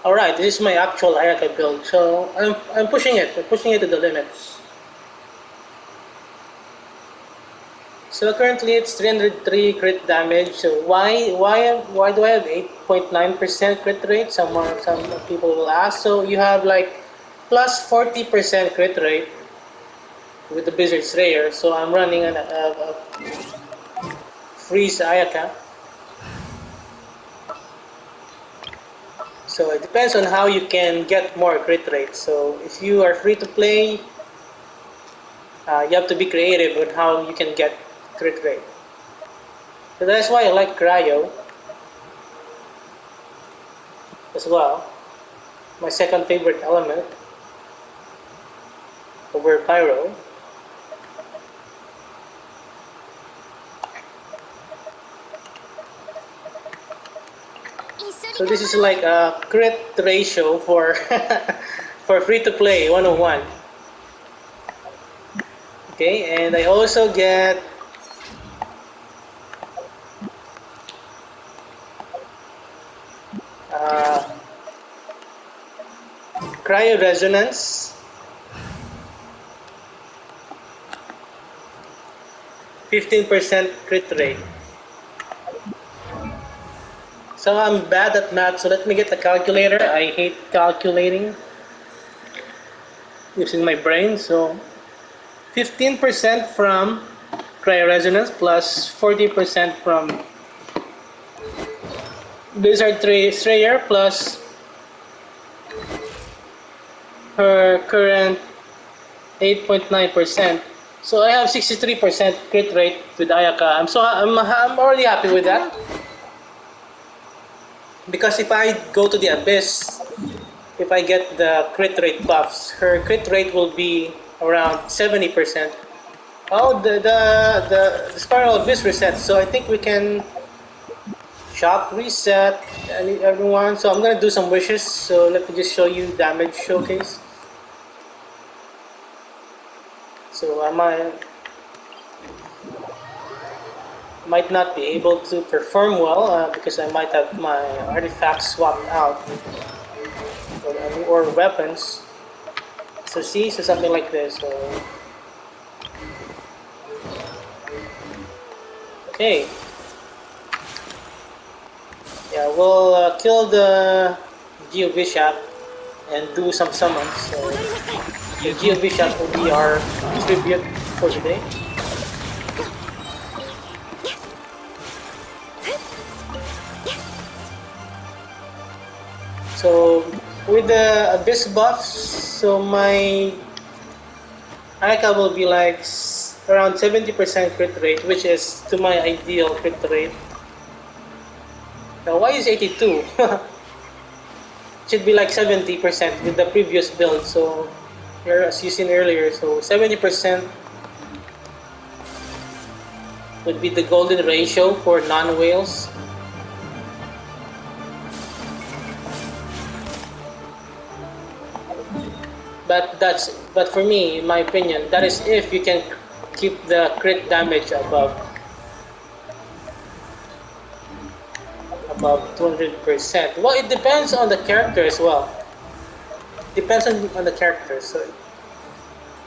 Alright, this is my actual Ayaka build, so I'm pushing it. I'm pushing it to the limits. So currently it's 303 crit damage. So why do I have 8.9% crit rate? Some people will ask. So you have like plus 40% crit rate with the Blizzard Slayer. So I'm running a freeze Ayaka. So it depends on how you can get more crit rate. So if you are free to play, you have to be creative with how you can get crit rate. So that's why I like Cryo as well. My second favorite element over Pyro. So this is like a crit ratio for for free to play 101. Okay, and I also get uh, cryo resonance, 15% crit rate. So I'm bad at math, so let me get a calculator. I hate calculating using my brain. So 15% from cryoresonance plus 40% from Blizzard Strayer plus her current 8.9%. So I have 63% crit rate with Ayaka. I'm already happy with that. Because if I go to the Abyss, if I get the crit rate buffs, her crit rate will be around 70%. Oh, the Spiral Abyss reset. So I think we can shop reset everyone. So I'm gonna do some wishes. So let me just show you damage showcase. So I might not be able to perform well because I might have my artifacts swapped out or weapons. So see, so something like this. So okay. Yeah, we'll kill the Geo Bishop and do some summons. So the Geo Bishop will be our tribute for today. So with the Abyss buffs, so my Ayaka will be like around 70% crit rate, which is to my ideal crit rate. Now why is 82? Should be like 70% with the previous build. So as you seen earlier, so 70% would be the golden ratio for non-whales. But for me, in my opinion, that is if you can keep the crit damage above 200%. Well, it depends on the character as well. Depends on the characters.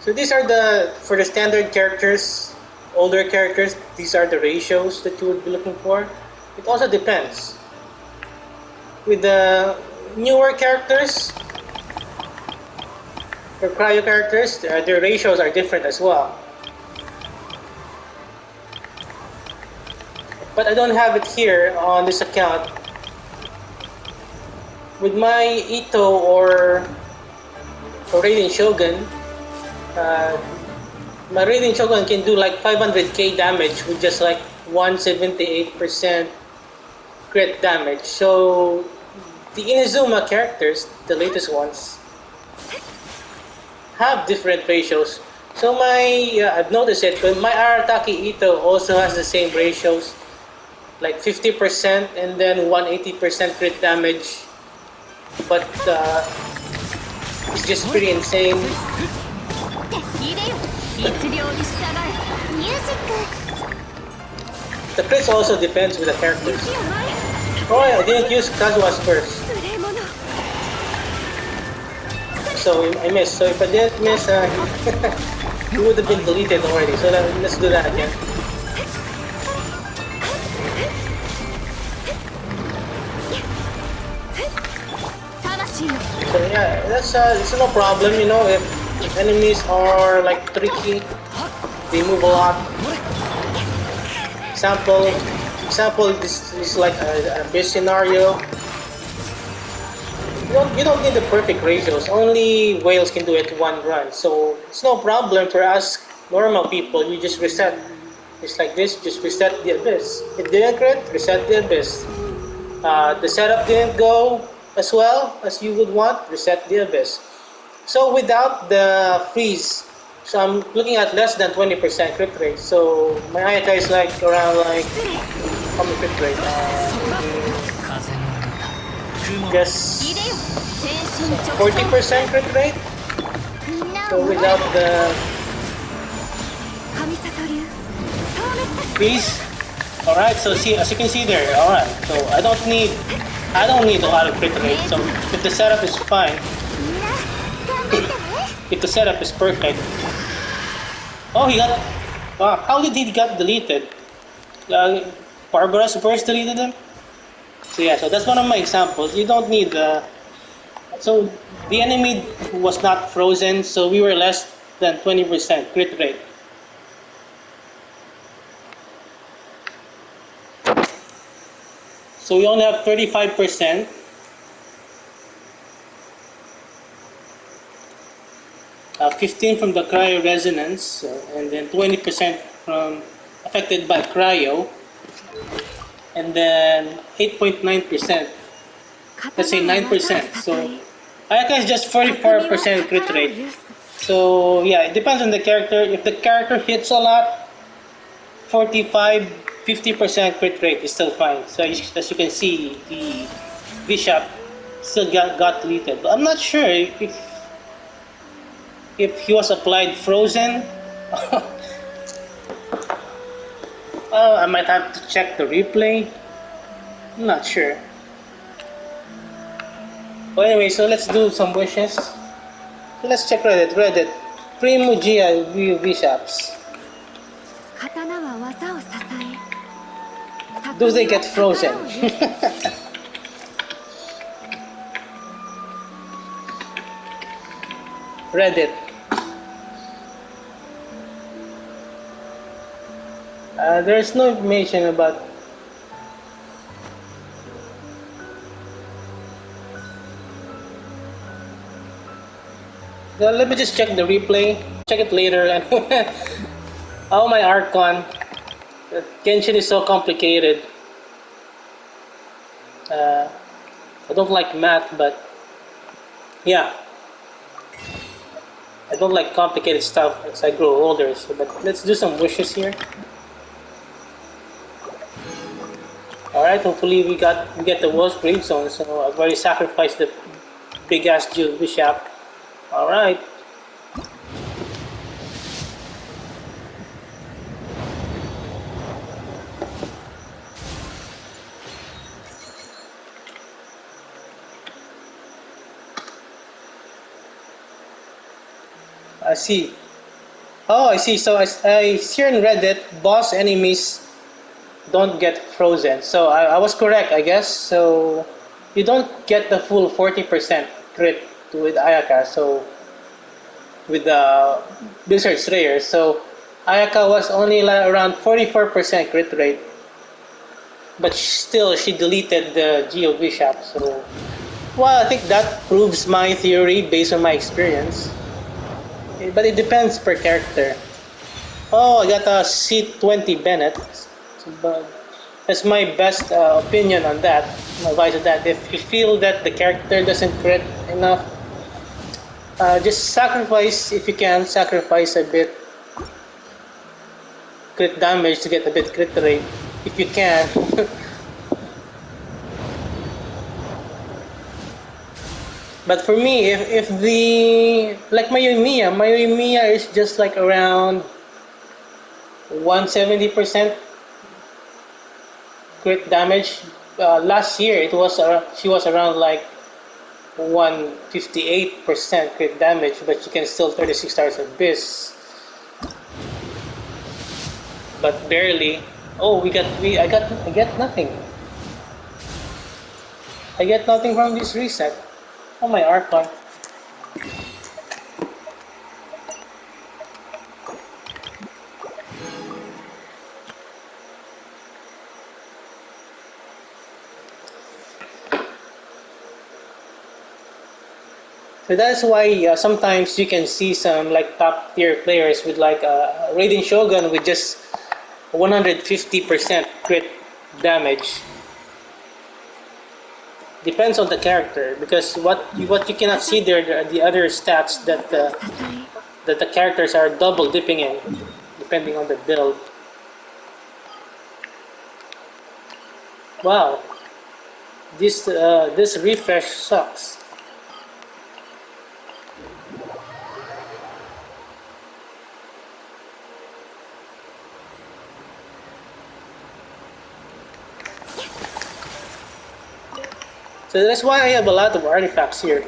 So these are for the standard characters, older characters. These are the ratios that you would be looking for. It also depends. With the newer characters, for cryo characters, their ratios are different as well. But I don't have it here on this account. With my Ito or Raiden Shogun, my Raiden Shogun can do like 500k damage with just like 178% crit damage. So the Inazuma characters, the latest ones, have different ratios. So I've noticed it, but my Arataki Ito also has the same ratios, like 50% and then 180% crit damage. But it's just pretty insane. The crits also depends with the characters. Oh, I didn't use Kazuha's first. so I missed. So if I didn't miss, he would have been deleted already. So let's do that again. So yeah, that's it's no problem. You know, if enemies are like tricky, they move a lot. Example, example. This is like a base scenario. You don't need the perfect ratios. Only whales can do it one run. So it's no problem for us normal people. You just reset. Just like this, just reset the abyss. It didn't crit, reset the abyss. The setup didn't go as well as you would want, reset the abyss. So without the freeze, so I'm looking at less than 20% crit rate. So my Ayaka is like around like how many crit rate? Just 40% crit rate. So without the freeze. Alright, so see, as you can see there, alright, so I don't need a lot of crit rate, so if the setup is fine, if the setup is perfect. Oh, he got, wow, how did he get deleted? Barbaros first deleted him? So yeah, so that's one of my examples. You don't need so the enemy was not frozen, so we were less than 20% crit rate. So we only have 35%. Uh, 15 from the cryo resonance, and then 20% from affected by cryo, and then 8.9%. Let's say 9%. So Ayaka is just 44% crit rate. So yeah, it depends on the character. If the character hits a lot, 45, 50% crit rate is still fine. So as you can see, the bishop still got deleted. But I'm not sure if he was applied frozen. I might have to check the replay. I'm not sure. Well, anyway, so let's do some wishes. So let's check Reddit. Reddit. Primo Gia Bishops. Do they get frozen? Reddit. There's no information about. So let me just check the replay. Check it later. And oh my Archon. Genshin is so complicated. I don't like math, but yeah. I don't like complicated stuff as I grow older. So, but let's do some wishes here. Alright, hopefully we get the Wolf's Gravestone, so I've already sacrificed the big ass Jewel Bishop. Alright. I see. Oh, I see. So I see in Reddit, boss enemies don't get frozen. So I was correct, I guess. So you don't get the full 40% crit with Ayaka. So with the Blizzard Slayer. So Ayaka was only like around 44% crit rate. But still, she deleted the Geo Bishop. So, well, I think that proves my theory based on my experience. But it depends per character. Oh, I got a C20 Bennett. But that's my best opinion on that. My advice on that. If you feel that the character doesn't crit enough, just sacrifice, if you can, sacrifice a bit crit damage to get a bit crit rate. If you can. But for me, if the like my is just like around 170% crit damage. Last year it was she was around like 158% crit damage, but you can still 36 stars abyss, but barely. Oh, I get nothing. I get nothing from this reset. Oh, my Archon. So that's why sometimes you can see some like top tier players with like a Raiden Shogun with just 150% crit damage. Depends on the character, because what you cannot see there are the other stats that the characters are double dipping in, depending on the build. Wow, this refresh sucks. So that's why I have a lot of artifacts here.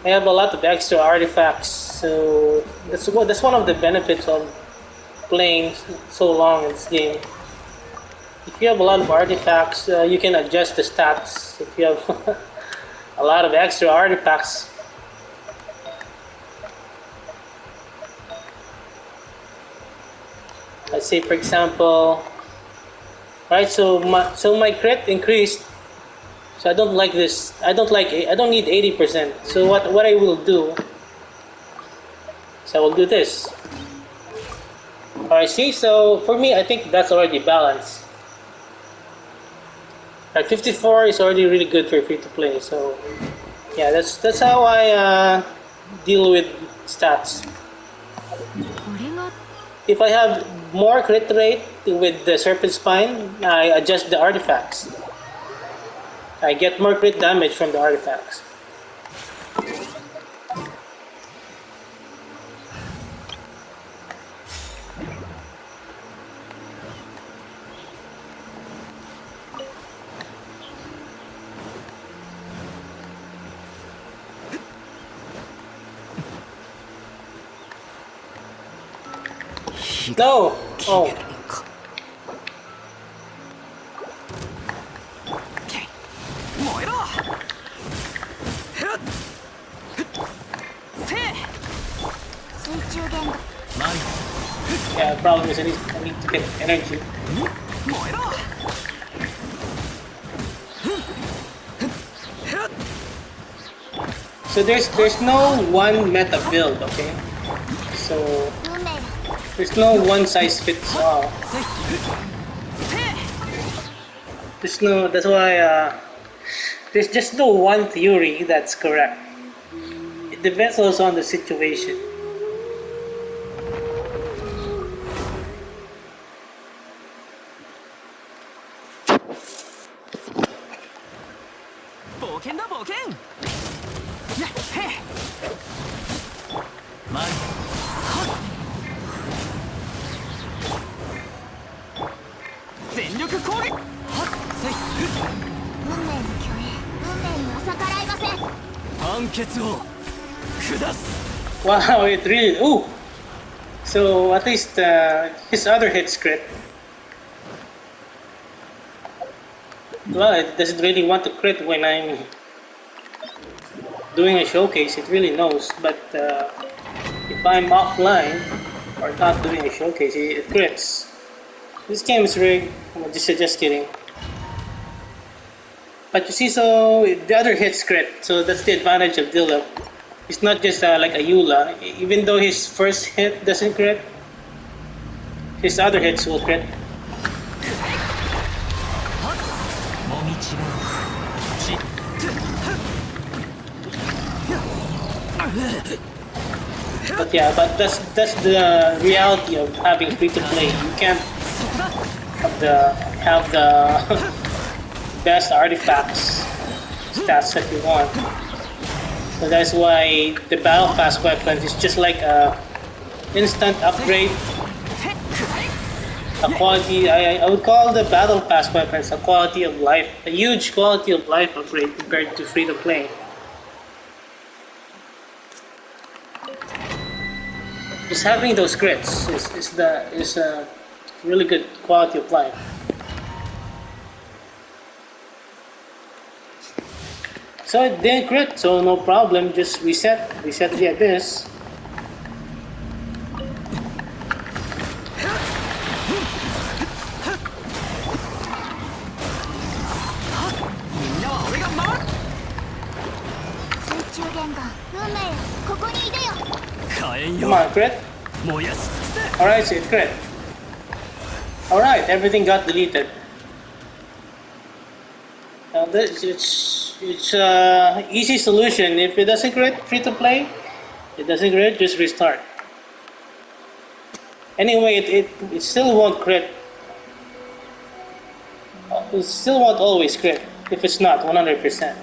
I have a lot of extra artifacts, so that's one of the benefits of playing so long in this game. If you have a lot of artifacts, you can adjust the stats. If you have a lot of extra artifacts, let's say for example, right? So my crit increased. So I don't like this. I don't need 80%. So what I will do is I will do this. Alright, see, so for me I think that's already balanced. Like 54 is already really good for free to play. So yeah, that's how I deal with stats. If I have more crit rate with the Serpent Spine, I adjust the artifacts. I get more crit damage from the artifacts. No! Oh. Yeah, the problem is I need to get energy. So there's no one meta build, okay? So there's no one size fits all. That's why there's just no one theory that's correct. It depends also on the situation. Wow, it really... Ooh! So at least his other hits crit. Well, it doesn't really want to crit when I'm doing a showcase, it really knows. But if I'm offline or not doing a showcase, it crits. This game is rigged. I'm just kidding. But you see, so the other hits crit, so that's the advantage of Dilla. It's not just like a Eula. Even though his first hit doesn't crit, his other hits will crit. But yeah, but that's the reality of having free to play. You can't have the best artifacts stats that you want. So that's why the battle pass weapons is just like a instant upgrade. A quality, I would call the battle pass weapons a quality of life, a huge quality of life upgrade compared to free to play. Just having those crits is a really good quality of life. So it didn't crit, so no problem. Just reset the abyss. Come on, crit. Alright, so it crit. Alright, everything got deleted. Now this it's easy solution. If it doesn't crit, free to play. It doesn't crit, just restart. Anyway, it still won't crit. It still won't always crit if it's not 100%.